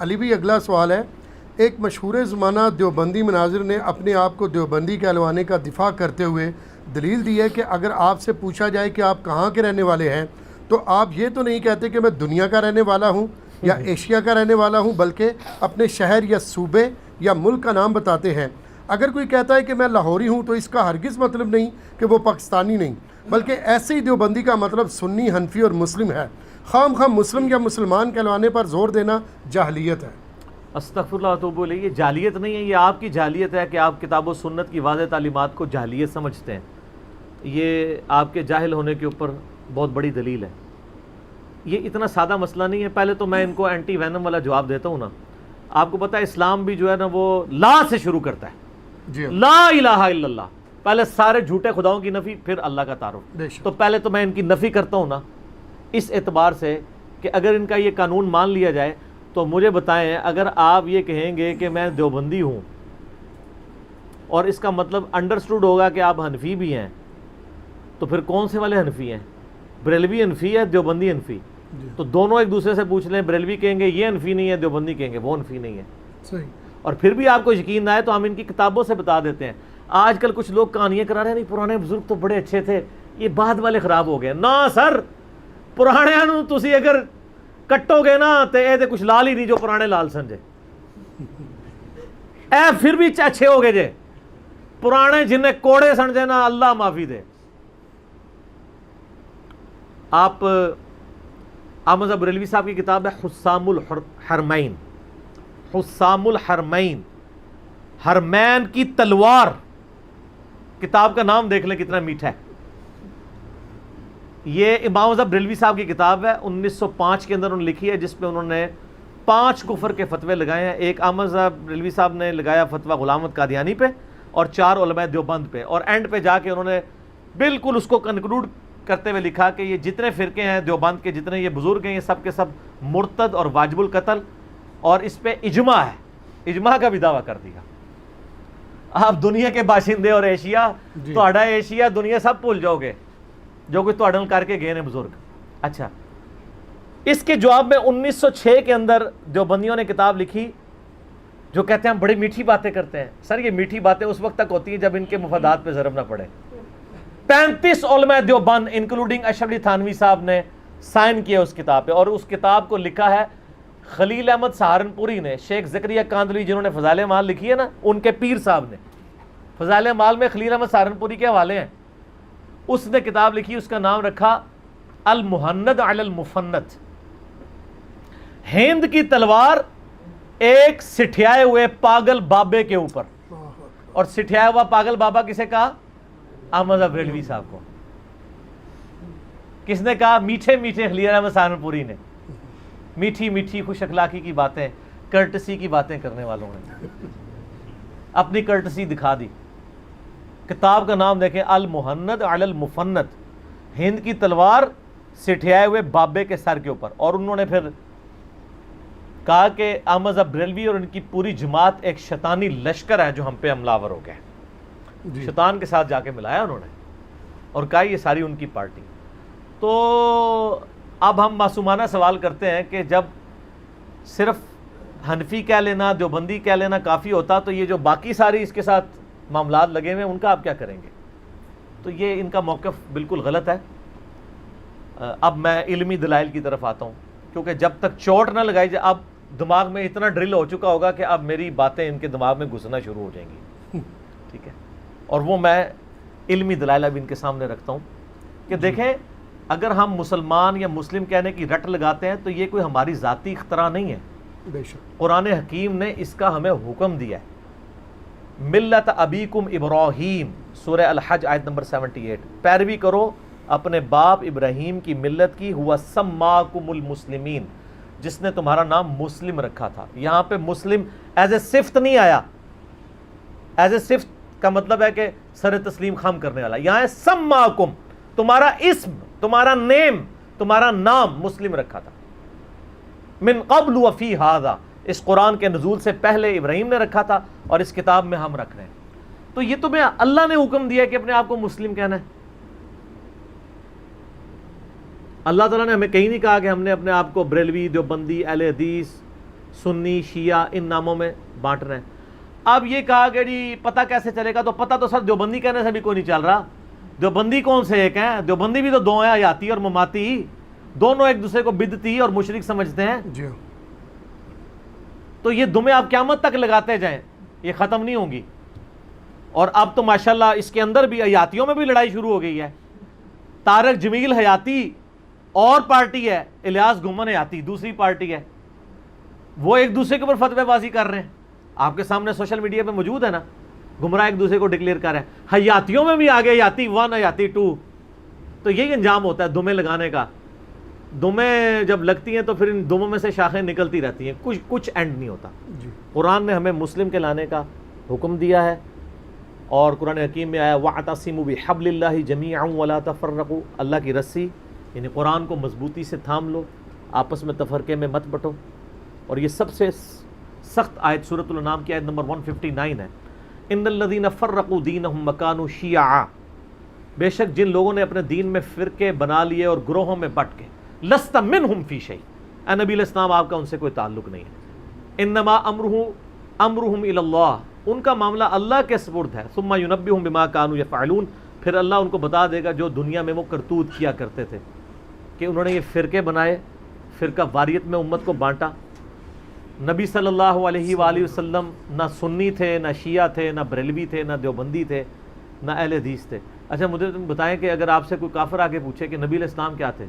علی بھی اگلا سوال ہے، ایک مشہور زمانہ دیوبندی مناظر نے اپنے آپ کو دیوبندی کہلوانے کا دفاع کرتے ہوئے دلیل دی ہے کہ اگر آپ سے پوچھا جائے کہ آپ کہاں کے رہنے والے ہیں تو آپ یہ تو نہیں کہتے کہ میں دنیا کا رہنے والا ہوں یا ایشیا کا رہنے والا ہوں، بلکہ اپنے شہر یا صوبے یا ملک کا نام بتاتے ہیں۔ اگر کوئی کہتا ہے کہ میں لاہوری ہوں تو اس کا ہرگز مطلب نہیں کہ وہ پاکستانی نہیں، بلکہ ایسے ہی دیوبندی کا مطلب سنی، حنفی اور مسلم ہے۔ خام مسلم یا مسلمان کہلوانے پر زور دینا جاہلیت ہے۔ استغفر اللہ واتوب الیہ۔ یہ جاہلیت نہیں ہے، یہ آپ کی جاہلیت ہے کہ آپ کتاب و سنت کی واضح تعلیمات کو جاہلیت سمجھتے ہیں۔ یہ آپ کے جاہل ہونے کے اوپر بہت بڑی دلیل ہے۔ یہ اتنا سادہ مسئلہ نہیں ہے۔ پہلے تو میں ان کو اینٹی وینم والا جواب دیتا ہوں نا۔ آپ کو پتہ ہے اسلام بھی جو ہے نا وہ لا سے شروع کرتا ہے، لا الہ الا اللہ، پہلے سارے جھوٹے خداؤں کی نفی، پھر اللہ کا تعارف۔ تو پہلے تو میں ان کی نفی کرتا ہوں نا، اس اعتبار سے کہ اگر ان کا یہ قانون مان لیا جائے تو مجھے بتائیں، اگر آپ یہ کہیں گے کہ میں دیوبندی ہوں اور اس کا مطلب انڈرسٹوڈ ہوگا کہ آپ حنفی بھی ہیں، تو پھر کون سے والے حنفی ہیں؟ بریلوی حنفی ہے، دیوبندی حنفی؟ تو دونوں ایک دوسرے سے پوچھ لیں، بریلوی کہیں گے یہ حنفی نہیں ہے، دیوبندی کہیں گے وہ حنفی نہیں ہے۔ صحیح۔ اور پھر بھی آپ کو یقین نہ آئے تو ہم ان کی کتابوں سے بتا دیتے ہیں۔ آج کل کچھ لوگ کہانیاں کرا رہے ہیں، نہیں پرانے بزرگ تو بڑے اچھے تھے، یہ بعد والے خراب ہو گئے۔ نہ سر، پرانے نو تسی اگر کٹو گے نا تو یہ کچھ لال ہی نہیں جو پرانے لال سن جے، اے پھر بھی اچھے ہو گئے جے۔ پرانے جنہیں کوڑے سن جے نا، اللہ معافی دے۔ آپ احمد بریلوی صاحب کی کتاب ہے حسام الحرمین، حسام الحرمین، حرمین کی تلوار، کتاب کا نام دیکھ لیں کتنا میٹھا ہے۔ یہ امام اعظم بریلوی صاحب کی کتاب ہے، 1905 کے اندر انہوں نے لکھی ہے، جس پہ انہوں نے 5 کفر کے فتوے لگائے ہیں۔ ایک احمد بریلوی صاحب نے لگایا فتویٰ غلام احمد قادیانی پہ، اور 4 علماء دیوبند پہ، اور اینڈ پہ جا کے انہوں نے بالکل اس کو کنکلوڈ کرتے ہوئے لکھا کہ یہ جتنے فرقے ہیں دیوبند کے، جتنے یہ بزرگ ہیں، یہ سب کے سب مرتد اور واجب القتل، اور اس پہ اجماع ہے، اجماع کا بھی دعویٰ کر دیا۔ آپ دنیا کے باشندے اور ایشیا، تہاڈا ایشیا دنیا سب بھول جاؤ گے جو کوئی تہاڈے نال کر کے گئے ہیں بزرگ۔ اچھا، اس کے جواب میں 1906 کے اندر دیوبندیوں نے کتاب لکھی جو کہتے ہیں ہم بڑی میٹھی باتیں کرتے ہیں۔ سر یہ میٹھی باتیں اس وقت تک ہوتی ہیں جب ان کے مفادات پہ ضرب نہ پڑے۔ 35 علماء دیوبند انکلوڈنگ اشرف علی تھانوی صاحب نے سائن کیا اس کتاب پہ، اور اس کتاب کو لکھا ہے خلیل احمد سہارنپوری نے۔ شیخ زکریا کاندھلی جنہوں نے فضائل اعمال لکھی ہے نا، ان کے پیر صاحب نے فضائل اعمال میں خلیل احمد سہارنپوری کے حوالے ہیں، اس نے کتاب لکھی، اس کا نام رکھا المہند علی المفند، ہند کی تلوار ایک سٹھیائے ہوئے پاگل بابے کے اوپر۔ اور سٹھیایا ہوا پاگل بابا کسے کہا؟ احمد بریلوی صاحب کو۔ کس نے کہا؟ میٹھے میٹھے خلیل احمد سہارنپوری نے، میٹھی میٹھی خوش اخلاقی کی باتیں، کرٹسی کی باتیں کرنے والوں نے اپنی کرٹسی دکھا دی۔ کتاب کا نام دیکھیں، المہند علی المفند، ہند کی تلوار سٹھیائے ہوئے بابے کے سر کے اوپر۔ اور انہوں نے پھر کہا کہ احمد بریلوی اور ان کی پوری جماعت ایک شیطانی لشکر ہے جو ہم پہ حملہ آور ہو گئے۔ شیطان کے ساتھ جا کے ملایا انہوں نے اور کہا یہ ساری ان کی پارٹی۔ تو اب ہم معصومانہ سوال کرتے ہیں کہ جب صرف حنفی کہہ لینا، دیوبندی کہہ لینا کافی ہوتا تو یہ جو باقی ساری اس کے ساتھ معاملات لگے ہوئے ہیں ان کا آپ کیا کریں گے؟ تو یہ ان کا موقف بالکل غلط ہے۔ اب میں علمی دلائل کی طرف آتا ہوں، کیونکہ جب تک چوٹ نہ لگائی جائے، اب دماغ میں اتنا ڈرل ہو چکا ہوگا کہ اب میری باتیں ان کے دماغ میں گھسنا شروع ہو جائیں گی، ٹھیک ہے؟ اور وہ میں علمی دلائل اب ان کے سامنے رکھتا ہوں کہ دیکھیں، اگر ہم مسلمان یا مسلم کہنے کی رٹ لگاتے ہیں تو یہ کوئی ہماری ذاتی اختراع نہیں ہے، بے شک قرآن حکیم نے اس کا ہمیں حکم دیا ہے۔ ملت ابیکم ابراہیم، سورہ الحج آیت نمبر 78، پیروی کرو اپنے باپ ابراہیم کی ملت کی، ہوا سماکم المسلمین، جس نے تمہارا نام مسلم رکھا تھا۔ یہاں پہ مسلم ایز اے صفت نہیں آیا، ایز اے صفت کا مطلب ہے کہ سر تسلیم خم کرنے والا، یہاں ہے سماکم، تمہارا اسم، تمہارا نیم، تمہارا نام مسلم رکھا تھا۔ من قبل وفی ھذا، اس قرآن کے نزول سے پہلے ابراہیم نے رکھا تھا اور اس کتاب میں ہم رکھ رہے ہیں۔ تو یہ تمہیں اللہ نے حکم دیا کہ اپنے آپ کو مسلم کہنا ہے۔ اللہ تعالیٰ نے ہمیں کہیں نہیں کہا کہ ہم نے اپنے آپ کو بریلوی، دیوبندی، اہل حدیث سنی شیعہ ان ناموں میں بانٹ رہے ہیں. اب یہ کہا کہ جی پتہ کیسے چلے گا, تو پتہ تو سر دیوبندی کہنے سے بھی کوئی نہیں چل رہا. دیوبندی کون سے ایک ہیں؟ دیوبندی بھی تو دو ہیں, حیاتی اور مماتی, دونوں ایک دوسرے کو بدعتی اور مشرک سمجھتے ہیں. جی تو یہ دمیں آپ قیامت تک لگاتے جائیں, یہ ختم نہیں ہوں گی. اور اب تو ماشاءاللہ اس کے اندر بھی حیاتیوں میں بھی لڑائی شروع ہو گئی ہے. طارق جمیل حیاتی اور پارٹی ہے, الیاس گھمن حیاتی دوسری پارٹی ہے. وہ ایک دوسرے کے اوپر فتوی بازی کر رہے ہیں, آپ کے سامنے سوشل میڈیا پہ موجود ہے نا, گمراہ ایک دوسرے کو ڈکلیئر کر رہے ہیں. حیاتیوں میں بھی آگے حیاتی 1 حیاتی 2. تو یہی انجام ہوتا ہے دمیں لگانے کا. دمیں جب لگتی ہیں تو پھر ان دموں میں سے شاخیں نکلتی رہتی ہیں, کچھ اینڈ نہیں ہوتا. قرآن نے ہمیں مسلم کے لانے کا حکم دیا ہے, اور قرآن حکیم میں آیا وَاعْتَصِمُوا بِحَبْلِ اللَّهِ جَمِيعًا وَلَا تَفَرَّقُوا, اللہ کی رسی یعنی قرآن کو مضبوطی سے تھام لو, آپس میں تفرقے میں مت بٹو. اور یہ سب سے سخت آیت سورۃ الانعام کی آیت نمبر 159 ہے. ان الذین فرقوا دینہم وکانوا شیعا, بے شک جن لوگوں نے اپنے دین میں فرقے بنا لیے اور گروہوں میں بٹ کے, لست منہم فی شیء, اے نبی علیہ السلام آپ کا ان سے کوئی تعلق نہیں ہے. انما امرہم الی اللہ, ان کا معاملہ اللہ کے سپرد ہے. ثم ینبئہم بما کانوا یفعلون, پھر اللہ ان کو بتا دے گا جو دنیا میں وہ کرتوت کیا کرتے تھے, کہ انہوں نے یہ فرقے بنائے, فرقہ واریت میں امت کو بانٹا. نبی صلی اللہ علیہ وآلہ وسلم نہ سنی تھے, نہ شیعہ تھے, نہ بریلوی تھے, نہ دیوبندی تھے, نہ اہل حدیث تھے. اچھا مجھے تم بتائیں کہ اگر آپ سے کوئی کافر آگے پوچھے کہ نبی علیہ السلام کیا تھے,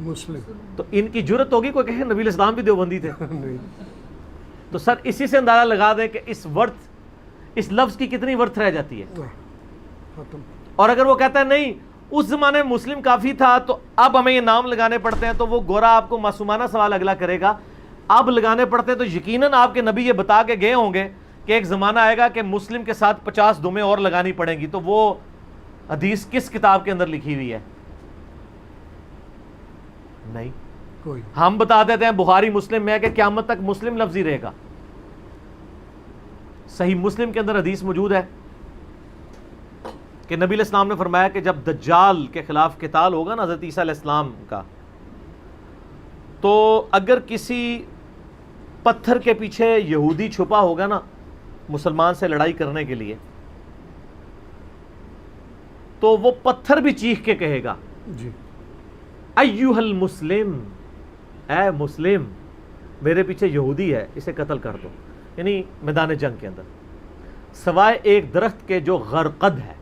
مسلم, تو ان کی جرت ہوگی کوئی کہے نبی علیہ السلام بھی دیوبندی تھے؟ تو سر اسی سے اندازہ لگا دیں کہ اس لفظ کی کتنی ورتھ رہ جاتی ہے. اور اگر وہ کہتا ہے نہیں اس زمانے میں مسلم کافی تھا تو اب ہمیں یہ نام لگانے پڑتے ہیں, تو وہ گورا آپ کو معصومانہ سوال اگلا کرے گا, اب لگانے پڑتے ہیں تو یقیناً آپ کے نبی یہ بتا کے گئے ہوں گے کہ ایک زمانہ آئے گا کہ مسلم کے ساتھ 50 دمیں اور لگانی پڑیں گی. تو وہ حدیث کس کتاب کے اندر لکھی ہوئی ہے؟ نہیں, کوئی. ہم بتا دیتے ہیں بخاری مسلم میں کہ قیامت تک مسلم لفظ ہی رہے گا. صحیح مسلم کے اندر حدیث موجود ہے کہ نبی علیہ السلام نے فرمایا کہ جب دجال کے خلاف قتال ہوگا نا حضرت عیسیٰ علیہ السلام کا, تو اگر کسی پتھر کے پیچھے یہودی چھپا ہوگا نا مسلمان سے لڑائی کرنے کے لیے, تو وہ پتھر بھی چیخ کے کہے گا جی ایوہ المسلم, اے مسلم میرے پیچھے یہودی ہے, اسے قتل کر دو. یعنی میدان جنگ کے اندر سوائے ایک درخت کے جو غرقد ہے,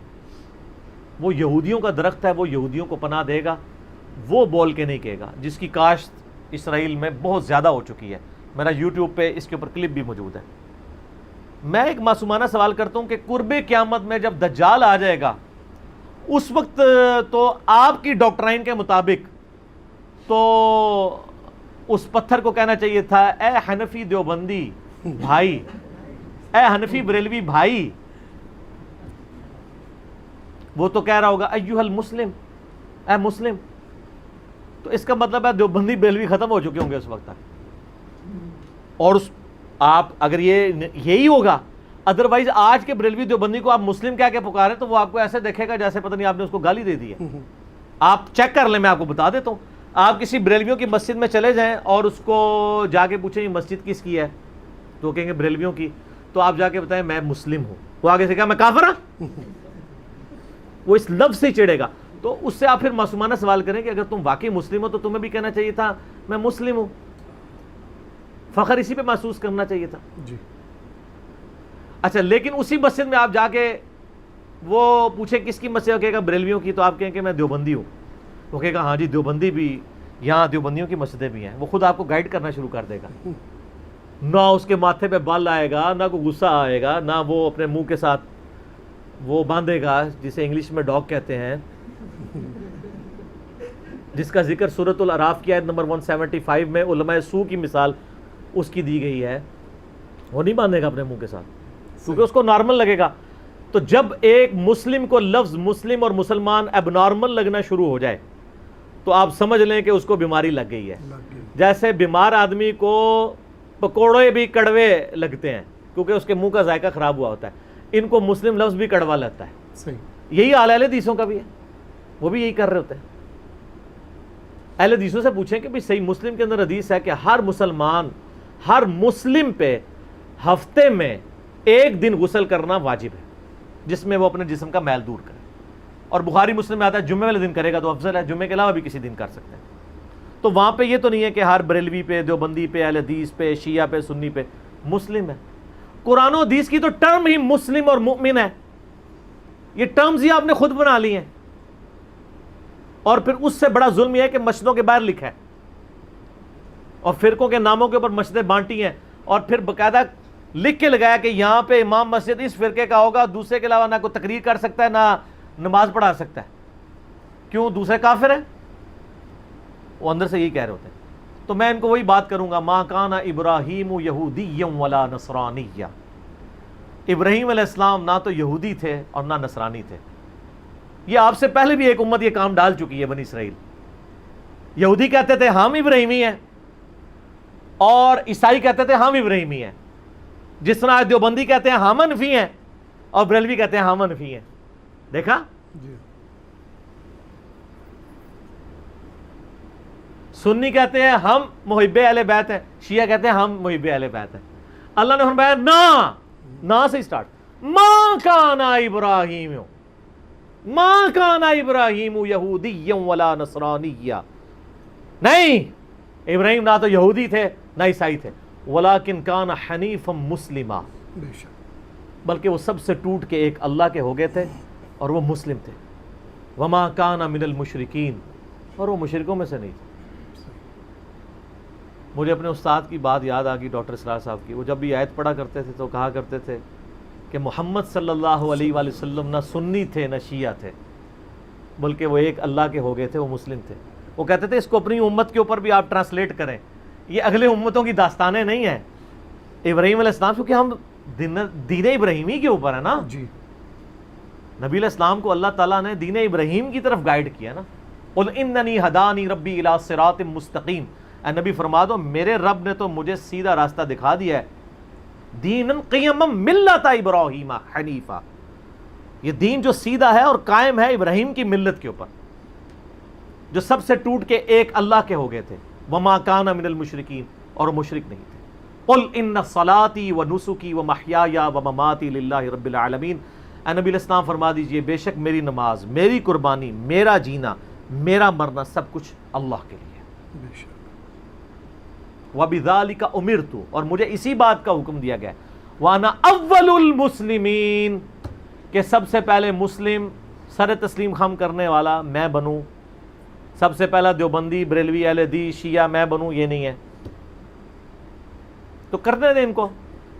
وہ یہودیوں کا درخت ہے, وہ یہودیوں کو پناہ دے گا, وہ بول کے نہیں کہے گا, جس کی کاشت اسرائیل میں بہت زیادہ ہو چکی ہے. میرا یوٹیوب پہ اس کے اوپر کلپ بھی موجود ہے. میں ایک معصومانہ سوال کرتا ہوں کہ قرب قیامت میں جب دجال آ جائے گا اس وقت تو آپ کی ڈاکٹرائن کے مطابق تو اس پتھر کو کہنا چاہیے تھا اے حنفی دیوبندی بھائی, اے حنفی بریلوی بھائی. وہ تو کہہ رہا ہوگا ایوہ المسلم, اے مسلم. تو اس کا مطلب ہے دیوبندی بریلوی ختم ہو چکے ہوں گے اس وقت تک. اور آپ اگر یہی ہوگا, ادروائز آج کے بریلوی دیوبندی کو آپ مسلم کہہ کے پکارے تو وہ آپ کو ایسے دیکھے گا جیسے پتہ نہیں آپ نے اس کو گالی دے دی ہے. آپ چیک کر لیں, میں آپ کو بتا دیتا ہوں. آپ کسی بریلویوں کی مسجد میں چلے جائیں اور اس کو جا کے پوچھیں یہ مسجد کس کی ہے, تو وہ کہیں گے بریلویوں کی. تو آپ جا کے بتائیں میں مسلم ہوں, وہ آگے سے کہا میں کافر ہوں, وہ اس لفظ سے چڑھے گا. تو اس سے آپ پھر معصومانہ سوال کریں کہ اگر تم واقعی مسلم ہو تو تمہیں بھی کہنا چاہیے تھا میں مسلم ہوں, فخر اسی پہ محسوس کرنا چاہیے تھا. جی اچھا لیکن اسی مسجد میں آپ جا کے وہ پوچھیں کس کی مسجد, کہے گا بریلویوں کی, تو آپ کہیں کہ میں دیوبندی ہوں, وہ کہے گا ہاں جی دیوبندی بھی, یہاں دیوبندیوں کی مسجدیں بھی ہیں. وہ خود آپ کو گائیڈ کرنا شروع کر دے گا. نہ اس کے ماتھے پہ بال آئے گا, نہ کوئی غصہ آئے گا, نہ وہ اپنے منہ کے ساتھ وہ باندھے گا جسے انگلش میں ڈاگ کہتے ہیں, جس کا ذکر سورۃ الاعراف کی آیت نمبر 175 میں علماء سو کی مثال اس کی دی گئی ہے. وہ نہیں باندھے گا اپنے منہ کے ساتھ کیونکہ اس کو نارمل لگے گا. تو جب ایک مسلم کو لفظ مسلم اور مسلمان اب نارمل لگنا شروع ہو جائے تو آپ سمجھ لیں کہ اس کو بیماری لگ گئی ہے. جیسے بیمار آدمی کو پکوڑے بھی کڑوے لگتے ہیں کیونکہ اس کے منہ کا ذائقہ خراب ہوا ہوتا ہے, ان کو مسلم لفظ بھی کڑوا لگتا ہے. صحیح, یہی حال اہل حدیثوں کا بھی ہے, وہ بھی یہی کر رہے ہوتے ہیں. اہل حدیثوں سے پوچھیں کہ بھئی صحیح مسلم کے اندر حدیث ہے کہ ہر مسلمان ہر مسلم پہ ہفتے میں 1 دن غسل کرنا واجب ہے، جس میں وہ اپنے جسم کا میل دور کرے، اور بخاری مسلم میں آتا ہے جمعے والے دن کرے گا تو افضل ہے، جمعے کے علاوہ بھی کسی دن کر سکتے ہیں۔ تو وہاں پہ یہ تو نہیں ہے کہ ہر بریلوی پہ، دیوبندی پہ، اہل حدیث پہ، شیعہ پہ، سنی پہ، مسلم ہے۔ قرآن و حدیث کی تو ٹرم ہی مسلم اور مؤمن ہے، یہ ٹرمز ہی آپ نے خود بنا لی ہیں، اور پھر اس سے بڑا ظلم یہ ہے کہ مسجدوں کے باہر لکھا ہے اور فرقوں کے ناموں کے اوپر مسجدیں بانٹی ہیں، اور پھر باقاعدہ لکھ کے لگایا کہ یہاں پہ امام مسجد اس فرقے کا ہوگا، دوسرے کے علاوہ نہ کوئی تقریر کر سکتا ہے نہ نماز پڑھا سکتا ہے۔ کیوں؟ دوسرے کافر ہیں، وہ اندر سے یہی کہہ رہے ہوتے ہیں۔ تو میں ان کو وہی بات کروں گا، ما کان ابراہیم یہودیا ولا نصرانیا، ابراہیم علیہ السلام نہ تو یہودی تھے اور نہ نصرانی تھے۔ یہ آپ سے پہلے بھی ایک امت یہ کام ڈال چکی ہے، بنی اسرائیل۔ یہودی کہتے تھے ہم ابراہیمی ہیں، اور عیسائی کہتے تھے ہم ابراہیمی ہیں، جس طرح دیوبندی کہتے ہیں ہم حنفی ہیں اور بریلوی کہتے ہیں ہم حنفی ہیں۔ دیکھا؟ جی سنی کہتے ہیں ہم محب اہل بیت ہیں، شیعہ کہتے ہیں ہم محب اہل بیت ہیں۔ اللہ نے فرمایا نہ سے اسٹارٹ، ما کان ابراہیم یہودیا ولا نصرانیا، نہیں، ابراہیم نہ تو یہودی تھے نہ عیسائی تھے، ولیکن کان حنیفا مسلما، بے شک، بلکہ وہ سب سے ٹوٹ کے ایک اللہ کے ہو گئے تھے اور وہ مسلم تھے۔ وما کان من المشرکین، اور وہ مشرکوں میں سے نہیں تھے۔ مجھے اپنے استاد کی بات یاد آ گئی، ڈاکٹر اسرار صاحب کی۔ وہ جب بھی آیت پڑھا کرتے تھے تو کہا کرتے تھے کہ محمد صلی اللہ علیہ وآلہ وسلم نہ سنی تھے نہ شیعہ تھے، بلکہ وہ ایک اللہ کے ہو گئے تھے، وہ مسلم تھے۔ وہ کہتے تھے اس کو اپنی امت کے اوپر بھی آپ ٹرانسلیٹ کریں، یہ اگلے امتوں کی داستانیں نہیں ہیں۔ ابراہیم علیہ السلام، کیونکہ ہم دین ابراہیمی کے اوپر ہے نا، جی نبی علیہ السلام کو اللہ تعالیٰ نے دین ابراہیم کی طرف گائیڈ کیا نا۔ قل اننی ہدانی ربی الی صراط مستقیم، اے نبی فرما دو میرے رب نے تو مجھے سیدھا راستہ دکھا دیا ہے، دینا قیما ملت ابراہیم حنیفا، یہ دین جو سیدھا ہے اور قائم ہے ابراہیم کی ملت کے اوپر، جو سب سے ٹوٹ کے ایک اللہ کے ہو گئے تھے۔ وما کان من المشرکین، اور وہ مشرک نہیں تھے۔ قل ان صلاتی و نسکی و محیای و مماتی للہ رب العالمین، اے نبی علیہ السلام فرما دیجئے بے شک میری نماز، میری قربانی، میرا جینا، میرا مرنا سب کچھ اللہ کے لیے۔ بے شک، وَبِذَلِكَ أُمِرْتُ، اور مجھے اسی بات کا حکم دیا گیا، وَأَنَا أَوَّلُ الْمُسْلِمِينَ، کہ سب سے پہلے مسلم سر تسلیم خم کرنے والا میں بنوں، سب سے پہلا دیوبندی، بریلوی، اہل حدیث، شیعہ میں بنوں، یہ نہیں ہے۔ تو کرنے دیں ان کو،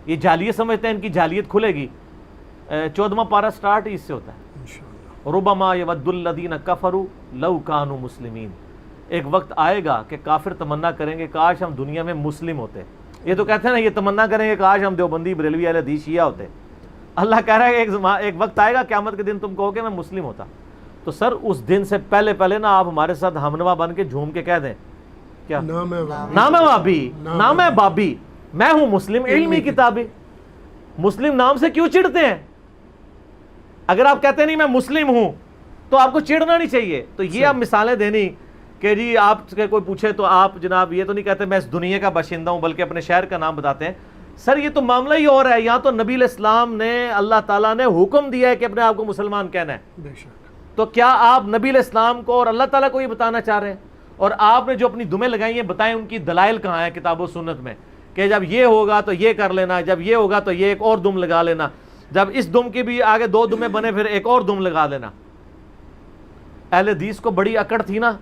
یہ جالیت سمجھتے ہیں، ان کی جالیت کھلے گی۔ 14واں پارہ سٹارٹ ہی اس سے ہوتا ہے، انشاءاللہ۔ ربما یود الذین کفروا لو کانوا مسلمین، ایک وقت آئے گا کہ کافر تمنا کریں گے کاش ہم دنیا میں مسلم ہوتے۔ یہ تو کہتے ہیں نا، یہ تمنا کریں گے کاش ہم دیوبندی، بریلوی، اہل حدیث، شیعہ ہوتے۔ اللہ کہہ رہا ہے ایک وقت آئے گا قیامت کے دن تم کہو کہ میں مسلم ہوتا۔ تو سر اس دن سے پہلے نا آپ ہمارے ساتھ ہمنوا بن کے جھوم کے کہہ دیں، کیا نہ میں نہ میں وابی نہ میں بابی، میں ہوں مسلم علمی کتابی۔ مسلم نام سے کیوں چڑھتے ہیں؟ اگر آپ کہتے ہیں نہیں میں مسلم ہوں تو آپ کو چڑھنا نہیں چاہیے۔ تو یہ آپ مثالیں دینی کہ جی آپ سے کوئی پوچھے تو آپ جناب یہ تو نہیں کہتے میں اس دنیا کا باشندہ ہوں، بلکہ اپنے شہر کا نام بتاتے ہیں۔ سر یہ تو معاملہ ہی اور ہے، یہاں تو نبی علیہ السلام نے، اللہ تعالیٰ نے حکم دیا ہے کہ اپنے آپ کو مسلمان کہنا ہے، بے شک، تو کیا آپ نبی علیہ السلام کو اور اللہ تعالیٰ کو یہ بتانا چاہ رہے ہیں؟ اور آپ نے جو اپنی دمیں لگائی ہیں بتائیں ان کی دلائل کہاں ہیں کتاب و سنت میں، کہ جب یہ ہوگا تو یہ کر لینا، جب یہ ہوگا تو یہ ایک اور دم لگا لینا، جب اس دم کی بھی آگے 2 دمیں بنے پھر ایک اور دم لگا لینا۔ اہل حدیث کو بڑی اکڑ تھی نا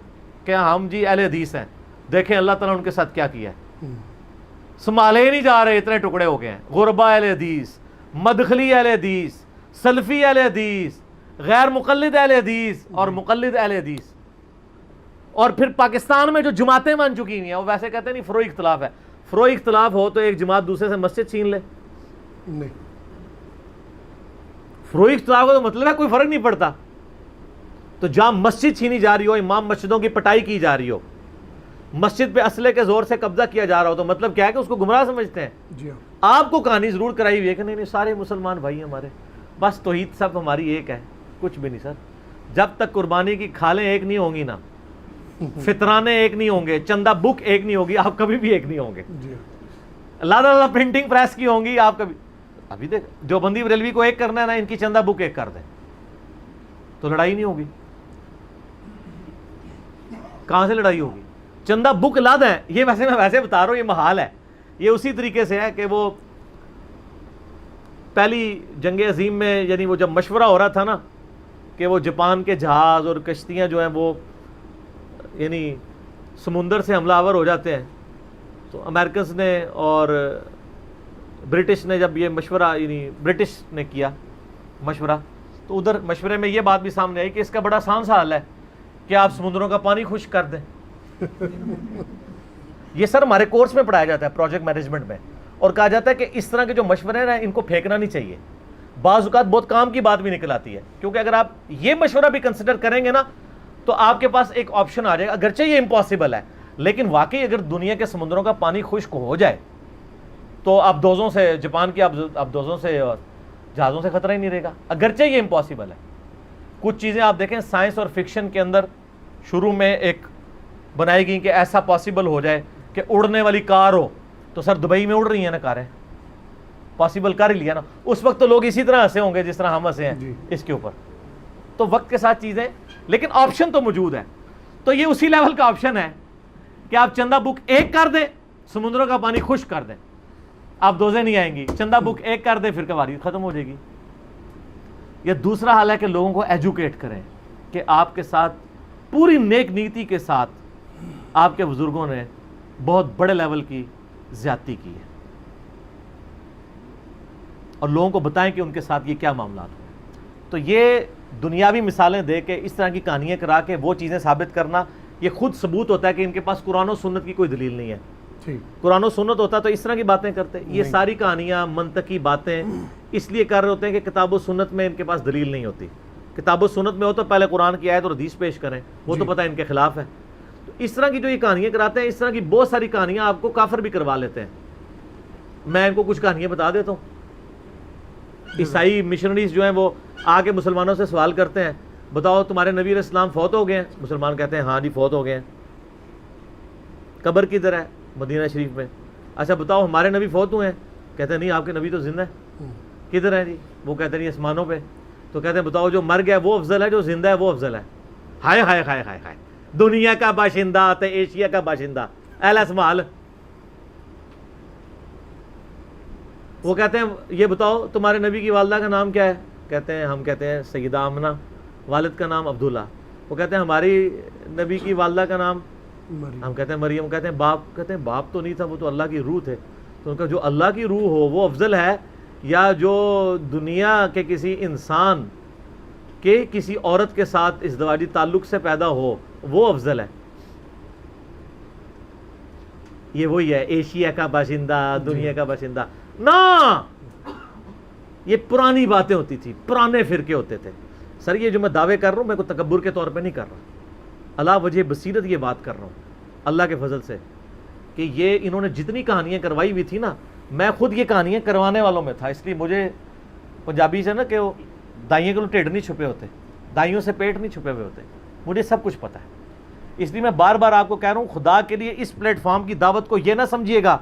کہ ہم جی اہل حدیث ہیں، دیکھیں اللہ تعالیٰ ان کے ساتھ کیا کیا ہے، سنبھالے ہی نہیں جا رہے، اتنے ٹکڑے ہو گئے ہیں۔ غربا اہل حدیث، مدخلی اہل حدیث، سلفی اہل حدیث، غیر مقلد اہل حدیث اور مقلد اہل حدیث۔ اور پھر پاکستان میں جو جماعتیں بن چکی ہیں وہ ویسے کہتے ہیں نہیں فروئی اختلاف ہے، فروئی اختلاف ہو تو ایک جماعت دوسرے سے مسجد چھین لے، نہیں، فروئی اختلاف ہو تو مطلب ہے کوئی فرق نہیں پڑتا۔ تو جہاں مسجد چھینی جا رہی ہو، امام مسجدوں کی پٹائی کی جا رہی ہو، مسجد پہ اسلحے کے زور سے قبضہ کیا جا رہا ہو، تو مطلب کیا ہے کہ اس کو گمراہ سمجھتے ہیں۔ جی ہاں، آپ کو کہانی ضرور کرائی ہوئی ہے کہ نہیں سارے مسلمان بھائی ہمارے، بس توحید سب ہماری ایک ہے، کچھ بھی نہیں سر۔ جب تک قربانی کی کھالیں ایک نہیں ہوں گی نا، فطرانے ایک نہیں ہوں گے، چندہ بک ایک نہیں ہوگی، آپ کبھی بھی ایک نہیں ہوں گے۔ جی ہاں، اللہ پرنٹنگ پریس کی ہوں گی آپ کبھی ابھی دیکھ دیوبندی بریلوی کو ایک کرنا ہے نا ان کی چندہ بک ایک کر دیں تو لڑائی نہیں ہوگی. کہاں سے لڑائی ہوگی؟ چندہ بک لا دیں. یہ ویسے میں ویسے بتا رہا ہوں یہ محال ہے. یہ اسی طریقے سے ہے کہ وہ پہلی جنگ عظیم میں یعنی وہ جب مشورہ ہو رہا تھا نا کہ وہ جاپان کے جہاز اور کشتیاں جو ہیں وہ یعنی سمندر سے حملہ آور ہو جاتے ہیں تو امریکنز نے اور برٹش نے جب یہ مشورہ یعنی برٹش نے کیا مشورہ تو ادھر مشورے میں یہ بات بھی سامنے آئی کہ اس کا بڑا آسان سا حل ہے کہ آپ سمندروں کا پانی خشک کر دیں. یہ سر ہمارے کورس میں پڑھایا جاتا ہے پروجیکٹ مینجمنٹ میں اور کہا جاتا ہے کہ اس طرح کے جو مشورے ہیں ان کو پھینکنا نہیں چاہیے. بعض اوقات بہت کام کی بات بھی نکل آتی ہے کیونکہ اگر آپ یہ مشورہ بھی کنسیڈر کریں گے نا تو آپ کے پاس ایک آپشن آ جائے گا. اگرچہ یہ امپاسبل ہے لیکن واقعی اگر دنیا کے سمندروں کا پانی خشک ہو جائے تو اب دوزوں سے جاپان کی اب دوزوں سے اور جہازوں سے خطرہ ہی نہیں رہے گا. اگرچہ یہ امپاسبل ہے. کچھ چیزیں آپ دیکھیں سائنس اور فکشن کے اندر شروع میں ایک بنائی گئی کہ ایسا پاسبل ہو جائے کہ اڑنے والی کار ہو تو سر دبئی میں اڑ رہی ہیں نا کاریں پاسبل کر ہی لیا نا. اس وقت تو لوگ اسی طرح ہنسے ہوں گے جس طرح ہم ہنسے ہیں اس کے اوپر. تو وقت کے ساتھ چیزیں لیکن آپشن تو موجود ہے. تو یہ اسی لیول کا آپشن ہے کہ آپ چندہ بک ایک کر دیں سمندروں کا پانی خشک کر دیں آپ دوزیں نہیں آئیں گی. چندہ بک ایک کر دیں پھر کباری ختم ہو جائے گی. یہ دوسرا حال ہے کہ لوگوں کو ایجوکیٹ کریں کہ آپ کے ساتھ پوری نیک نیتی کے ساتھ آپ کے بزرگوں نے بہت بڑے لیول کی زیادتی کی ہے اور لوگوں کو بتائیں کہ ان کے ساتھ یہ کیا معاملات ہوئے. تو یہ دنیاوی مثالیں دے کے اس طرح کی کہانیاں کرا کے وہ چیزیں ثابت کرنا یہ خود ثبوت ہوتا ہے کہ ان کے پاس قرآن و سنت کی کوئی دلیل نہیں ہے. قرآن و سنت ہوتا تو اس طرح کی باتیں کرتے. یہ ساری کہانیاں منطقی باتیں اس لیے کر رہے ہوتے ہیں کہ کتاب و سنت میں ان کے پاس دلیل نہیں ہوتی. کتاب و سنت میں ہو تو پہلے قرآن کی آیت اور حدیث پیش کریں وہ تو پتہ ہے ان کے خلاف ہے. تو اس طرح کی جو یہ کہانیاں کراتے ہیں اس طرح کی بہت ساری کہانیاں آپ کو کافر بھی کروا لیتے ہیں. میں ان کو کچھ کہانیاں بتا دیتا ہوں. عیسائی مشنریز جو ہیں وہ آ کے مسلمانوں سے سوال کرتے ہیں بتاؤ تمہارے نبی علیہ السلام فوت ہو گئے ہیں؟ مسلمان کہتے ہیں ہاں جی فوت ہو گئے ہیں. قبر کدھر ہے؟ مدینہ شریف میں. اچھا بتاؤ ہمارے نبی فوت ہوئے ہیں؟ کہتے ہیں نہیں آپ کے نبی تو زندہ ہے. کدھر ہے جی؟ وہ کہتے ہیں آسمانوں پہ. تو کہتے ہیں بتاؤ جو مر گیا وہ افضل ہے جو زندہ ہے وہ افضل ہے؟ ہائے ہائے ہائے ہائے ہائے دنیا کا باشندہ تے ایشیا کا باشندہ اہل اسمال. وہ کہتے ہیں یہ بتاؤ تمہارے نبی کی والدہ کا نام کیا ہے؟ کہتے ہیں ہم کہتے ہیں سیدہ آمنہ. والد کا نام عبداللہ. وہ کہتے ہیں ہماری نبی کی والدہ کا نام ہم کہتے ہیں مریم. کہتے ہیں باپ تو نہیں تھا وہ تو اللہ کی روح تھے. تو ان کا جو اللہ کی روح ہو وہ افضل ہے یا جو دنیا کے کسی انسان کے کسی عورت کے ساتھ ازدواجی تعلق سے پیدا ہو وہ افضل ہے؟ یہ وہی ہے ایشیا کا باشندہ دنیا کا باشندہ. نا یہ پرانی باتیں ہوتی تھی پرانے فرقے ہوتے تھے. سر یہ جو میں دعوے کر رہا ہوں میں کو تکبر کے طور پہ نہیں کر رہا اللہ وجہ بصیرت یہ بات کر رہا ہوں اللہ کے فضل سے کہ یہ انہوں نے جتنی کہانیاں کروائی ہوئی تھی نا میں خود یہ کہانیاں کروانے والوں میں تھا. اس لیے مجھے پنجابی سے نا کہ وہ دائیوں کے ٹھیڈ نہیں چھپے ہوتے دائیوں سے پیٹ نہیں چھپے ہوئے ہوتے. مجھے سب کچھ پتہ ہے. اس لیے میں بار بار آپ کو کہہ رہا ہوں خدا کے لیے اس پلیٹ فارم کی دعوت کو یہ نہ سمجھیے گا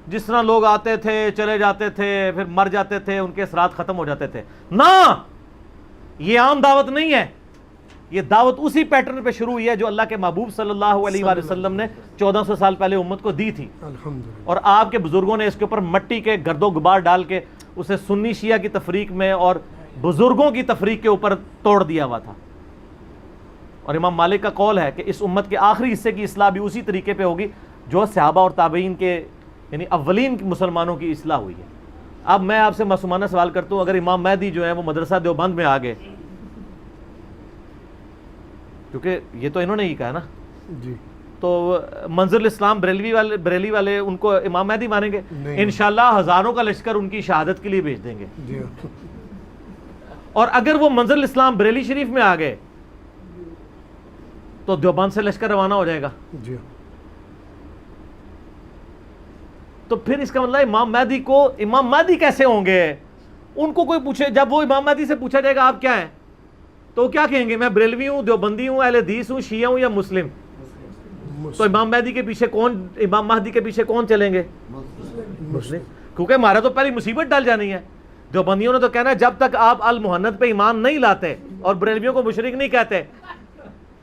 جس طرح لوگ آتے تھے چلے جاتے تھے پھر مر جاتے تھے ان کے اثرات ختم ہو جاتے تھے. نہ یہ عام دعوت نہیں ہے. یہ دعوت اسی پیٹرن پہ شروع ہوئی ہے جو اللہ کے محبوب صلی اللہ علیہ وآلہ وسلم نے 1400 سال پہلے امت کو دی تھی. اور آپ کے بزرگوں نے اس کے اوپر مٹی کے گرد و غبار ڈال کے اسے سنی شیعہ کی تفریق میں اور بزرگوں کی تفریق کے اوپر توڑ دیا ہوا تھا. اور امام مالک کا قول ہے کہ اس امت کے آخری حصے کی اصلاح بھی اسی طریقے پہ ہوگی جو صحابہ اور تابعین کے یعنی اولین مسلمانوں کی اصلاح ہوئی ہے. اب میں آپ سے معصومانہ سوال کرتا ہوں اگر امام مہدی جو ہے وہ مدرسہ دیوبند میں آ گئے کیونکہ یہ تو انہوں نے ہی کہا نا جی تو منظر الاسلام بریلی والے ان کو امام مہدی مانیں گے؟ انشاءاللہ ہزاروں کا لشکر ان کی شہادت کے لیے بھیج دیں گے. اور اگر وہ منظر الاسلام بریلی شریف میں آ گئے تو دیوبند سے لشکر روانہ ہو جائے گا. تو پھر اس کا مطلب امام مہدی کیسے ہوں گے؟ ان کو کوئی پوچھے جب وہ امام مہدی سے پوچھا جائے گا آپ کیا ہیں تو کیا کہیں گے؟ میں بریلوی ہوں دیوبندی ہوں اہل حدیث ہوں شیعہ ہوں یا مسلم. تو امام مہدی کے پیچھے کون چلیں گے؟ مسلم, کیونکہ ہمارا تو پہلی مصیبت ڈال جانی ہے. دیوبندیوں نے تو کہنا ہے جب تک آپ المحنت پہ ایمان نہیں لاتے اور بریلویوں کو مشرک نہیں کہتے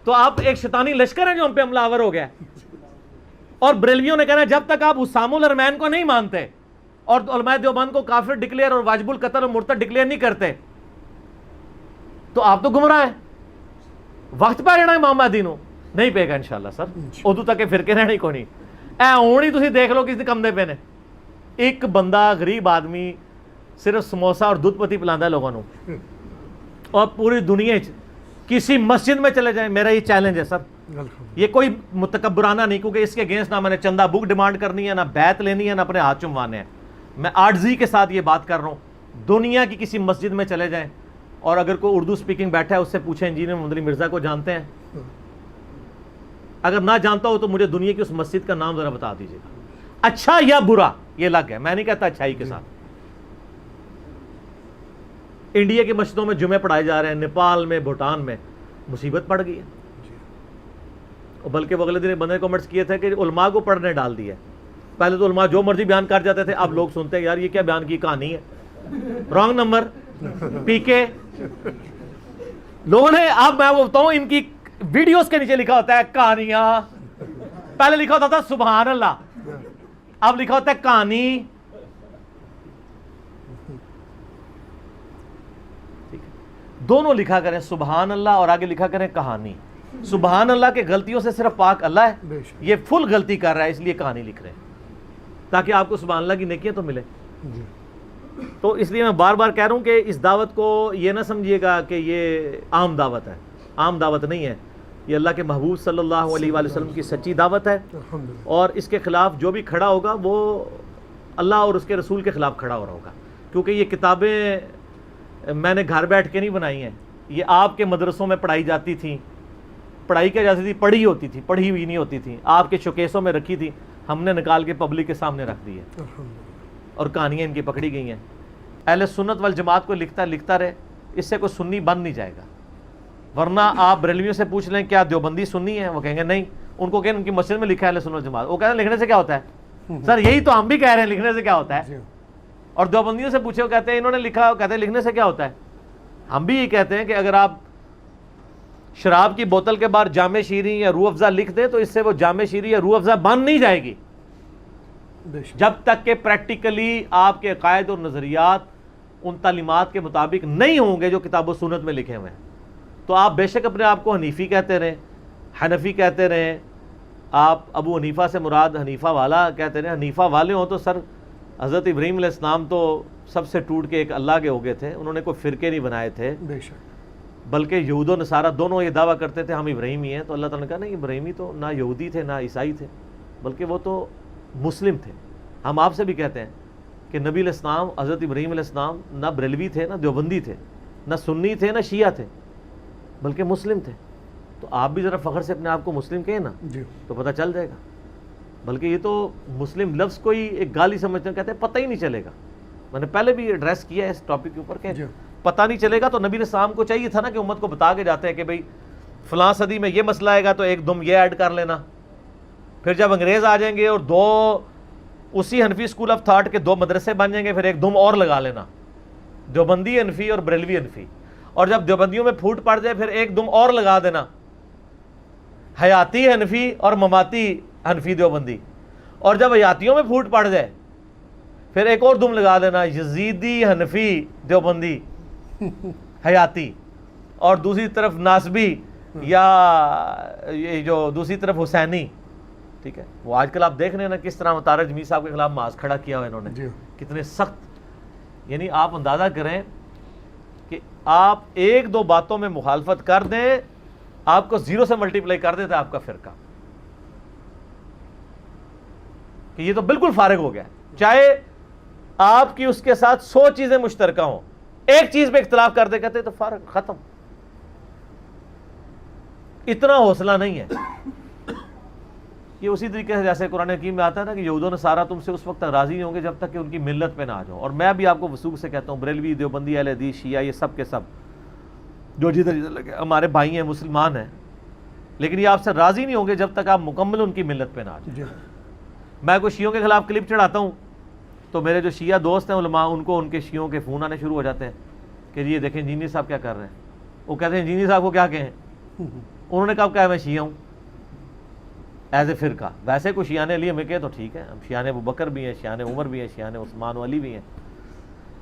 تو آپ ایک شیطانی لشکر ہیں جو ہم پہ حملہ آور ہو گیا. اور بریلویوں نے کہنا ہے جب تک آپ اسام الحرمین کو نہیں مانتے اور علماء دیوبند کو کافر ڈکلیئر اور واجب القتل اور مرتد ڈکلیئر نہیں کرتے تو آپ تو گمراہ ہیں. وقت پہ رہنا امام مہدی نو نہیں پے گا انشاءاللہ سر, ادو تک فرقے رہنے کو نہیں. اے ہون ہی تسی دیکھ لو کسی کمدے پہ نے ایک بندہ غریب آدمی صرف سموسا اور دودھ پتی پلاندا ہے لوگوں کو, اور پوری دنیا کسی مسجد میں چلے جائیں, میرا یہ چیلنج ہے سر, یہ کوئی متکبرانہ نہیں, کیونکہ اس کے اگینسٹ نہ میں نے چندہ بک ڈیمانڈ کرنی ہے, نہ بیعت لینی ہے, نہ اپنے ہاتھ چموانے ہیں. میں عاجزی کے ساتھ یہ بات کر رہا ہوں, دنیا کی کسی مسجد میں چلے جائیں اور اگر کوئی اردو سپیکنگ بیٹھا ہے اس سے پوچھیں انجینئر محمد علی مرزا کو جانتے ہیں, اگر نہ جانتا ہو تو مجھے دنیا کی اس مسجد کا نام ذرا بتا دیجیے گا, اچھا یا برا یہ الگ ہے, میں نہیں کہتا اچھائی کے ساتھ. انڈیا کی مسجدوں میں جمعے پڑھائے جا رہے ہیں, نیپال میں, بھوٹان میں مصیبت پڑ گئی ہے. بلکہ وہ اگلے دن بندے کمنٹس کیے تھے کہ علماء کو پڑھنے ڈال دیا. پہلے تو علماء جو مرضی بیان کر جاتے تھے, اب لوگ سنتے ہیں یار یہ کیا بیان کی کہانی ہے, رانگ نمبر پی کے لوگوں نے. اب میں وہ بتاؤں ان کی ویڈیوز کے نیچے لکھا ہوتا ہے کہانیاں, پہلے لکھا ہوتا تھا سبحان اللہ, اب لکھا ہوتا ہے کہانی. دونوں لکھا کریں سبحان اللہ اور آگے لکھا کریں کہانی. سبحان اللہ کے غلطیوں سے صرف پاک اللہ ہے, یہ فل غلطی کر رہا ہے اس لیے کہانی لکھ رہے ہیں تاکہ آپ کو سبحان اللہ کی نیکیاں تو ملے. تو اس لیے میں بار بار کہہ رہا ہوں کہ اس دعوت کو یہ نہ سمجھیے گا کہ یہ عام دعوت ہے, عام دعوت نہیں ہے, یہ اللہ کے محبوب صلی اللہ علیہ وآلہ وسلم کی سچی دعوت ہے. اور اس کے خلاف جو بھی کھڑا ہوگا وہ اللہ اور اس کے رسول کے خلاف کھڑا ہو رہا ہوگا, کیونکہ یہ کتابیں میں نے گھر بیٹھ کے نہیں بنائی ہیں, یہ آپ کے مدرسوں میں پڑھائی جاتی تھیں. پڑھائی کیا جاتی تھی, پڑھی ہوتی تھی, پڑھی ہوئی نہیں ہوتی تھی, آپ کے شوکیسوں میں رکھی تھی, ہم نے نکال کے پبلک کے سامنے رکھ دی ہے اور کہانیاں ان کی پکڑی گئی ہیں. اہل سنت والجماعت کو لکھتا رہے, اس سے کوئی سنی بن نہیں جائے گا. ورنہ آپ بریلویوں سے پوچھ لیں کیا دیوبندی سنی ہے, وہ کہیں گے نہیں. ان کو کہیں ان کی مسجد میں لکھا ہے اہل سنت والجماعت, وہ کہتے ہیں لکھنے سے کیا ہوتا ہے سر, یہی تو ہم بھی کہہ رہے ہیں لکھنے سے کیا ہوتا ہے. اور دیوبندیوں سے پوچھے وہ کہتے ہیں انہوں نے لکھا, کہتے ہیں لکھنے سے کیا ہوتا ہے. ہم بھی یہ کہتے ہیں کہ اگر آپ شراب کی بوتل کے باہر جامع شیریں یا روح افزا لکھ دیں تو اس سے وہ جامع شیریں یا روح افزا بن نہیں جائے گی جب تک کہ پریکٹیکلی آپ کے عقائد اور نظریات ان تعلیمات کے مطابق نہیں ہوں گے جو کتاب و سنت میں لکھے ہوئے ہیں. تو آپ بے شک اپنے آپ کو حنیفی کہتے رہیں, حنفی کہتے رہیں, آپ ابو حنیفہ سے مراد حنیفہ والا کہتے رہیں. حنیفہ والے ہوں تو سر حضرت ابراہیم علیہ السلام تو سب سے ٹوٹ کے ایک اللہ کے ہو گئے تھے, انہوں نے کوئی فرقے نہیں بنائے تھے, بلکہ یہود و نصارہ دونوں یہ دعویٰ کرتے تھے ہم ابراہیمی ہیں. تو اللہ تعالیٰ نے کہا نہیں, ابراہیمی تو نہ یہودی تھے نہ عیسائی تھے, بلکہ وہ تو مسلم تھے. ہم آپ سے بھی کہتے ہیں کہ نبی علیہ السلام حضرت ابراہیم علیہ السلام نہ بریلوی تھے نہ دیوبندی تھے نہ سنی تھے نہ شیعہ تھے, بلکہ مسلم تھے. تو آپ بھی ذرا فخر سے اپنے آپ کو مسلم کہیں نا تو پتہ چل جائے گا. بلکہ یہ تو مسلم لفظ کو ہی ایک گالی سمجھتے ہیں, کہتے ہیں پتہ ہی نہیں چلے گا. میں نے پہلے بھی ایڈریس کیا ہے اس ٹاپک کے اوپر کہ پتہ نہیں چلے گا. تو نبی علیہ السلام کو چاہیے تھا نا کہ امت کو بتا کے جاتے ہیں کہ بھئی فلاں صدی میں یہ مسئلہ آئے گا تو ایک دم یہ ایڈ کر لینا. پھر جب انگریز آ جائیں گے اور دو اسی حنفی اسکول آف تھاٹ کے دو مدرسے بن جائیں گے, پھر ایک دم اور لگا لینا, دیوبندی حنفی اور بریلوی حنفی. اور جب دیوبندیوں میں پھوٹ پڑ جائے پھر ایک دم اور لگا دینا, حیاتی حنفی اور مماتی حنفی دیوبندی. اور جب حیاتیوں میں پھوٹ پڑ جائے پھر ایک اور دم لگا دینا, یزیدی حنفی دیوبندی حیاتی, اور دوسری طرف ناسبی یا یہ جو دوسری طرف حسینی. ٹھیک ہے, وہ آج کل آپ دیکھ رہے ہیں نا کس طرح طارق جمیل صاحب کے خلاف ماس کھڑا کیا ہوا انہوں نے, کتنے سخت. یعنی آپ اندازہ کریں کہ آپ ایک دو باتوں میں مخالفت کر دیں, آپ کو زیرو سے ملٹیپلائی کر دیتا ہے آپ کا فرقہ, کہ یہ تو بالکل فارغ ہو گیا. چاہے آپ کی اس کے ساتھ 100 چیزیں مشترکہ ہوں, ایک چیز پہ اختلاف کر دے کہتے تو فارغ, ختم. اتنا حوصلہ نہیں ہے. یہ اسی طریقے سے جیسے قرآن حکیم میں آتا ہے نا کہ یہود و نصارہ تم سے اس وقت تک راضی نہیں ہوں گے جب تک کہ ان کی ملت پہ نہ آ جاؤ. اور میں بھی آپ کو وثوق سے کہتا ہوں, بریلوی, دیوبندی, اہل حدیث, شیعہ, یہ سب کے سب جو جدھر لگے ہمارے بھائی ہیں, مسلمان ہیں, لیکن یہ آپ سے راضی نہیں ہوں گے جب تک آپ مکمل ان کی ملت پہ نہ آ جائیں. میں کوئی شیعوں کے خلاف کلپ چڑھاتا ہوں تو میرے جو شیعہ دوست ہیں علماء، ان کو ان کے شیعوں کے فون آنے شروع ہو جاتے ہیں کہ یہ دیکھیں انجینئر صاحب کیا کر رہے ہیں. وہ کہتے ہیں انجینئر صاحب کو کیا کہیں، انہوں نے کب کہا میں شیعہ ہوں ایز اے فرقہ. ویسے کوئی شیعہ علی ہمیں کہے تو ٹھیک ہے، ہم شیعہ ابو بکر بھی ہیں، شیعہ عمر بھی ہیں، شیعہ عثمان و علی بھی ہیں.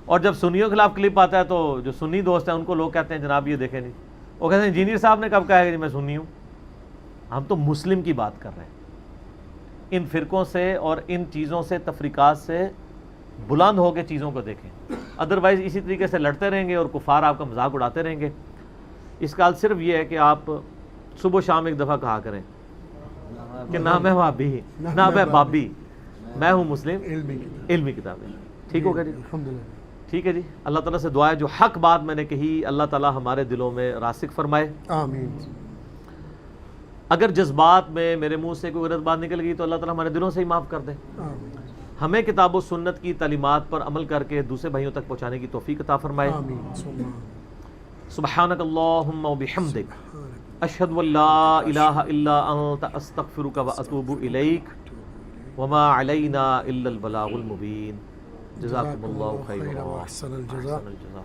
اور جب سنیوں کے خلاف کلپ آتا ہے تو جو سنی دوست ہیں ان کو لوگ کہتے ہیں جناب یہ دیکھیں نہیں، وہ کہتے ہیں انجینئر صاحب نے کب کہا ہے کہ میں سنی ہوں. ہم تو مسلم کی بات کر رہے ہیں. ان فرقوں سے اور ان چیزوں سے، تفریقات سے بلند ہو کے چیزوں کو دیکھیں. ادروائز اسی طریقے سے لڑتے رہیں گے اور کفار آپ کا مذاق اڑاتے رہیں گے. اس کا حل صرف یہ ہے کہ آپ صبح و شام ایک دفعہ کہا کریں کہ نہ میں بھابی نہ میں بابی، میں ہوں مسلم علمی کتابیں. ٹھیک ہوگا جی؟ الحمدللہ. ٹھیک ہے جی. اللہ تعالیٰ سے دعا ہے جو حق بات میں نے کہی اللہ تعالیٰ ہمارے دلوں میں راسخ فرمائے. آمین. اگر جذبات میں میرے منہ سے کوئی غلط بات نکل گئی تو اللہ تعالیٰ ہمارے دلوں سے ہی معاف کر دے. آمین. ہمیں کتاب و سنت کی تعلیمات پر عمل کر کے دوسرے بھائیوں تک پہنچانے کی توفیق عطا فرمائے. آمین. سبحانک اللہم و بحمدک اشہد ان لا الہ الا انت استغفرک و اتوب الیک وما علینا الا البلاغ المبین. جزاکم اللہ خیرا واحسن الجزاء. الجزاء.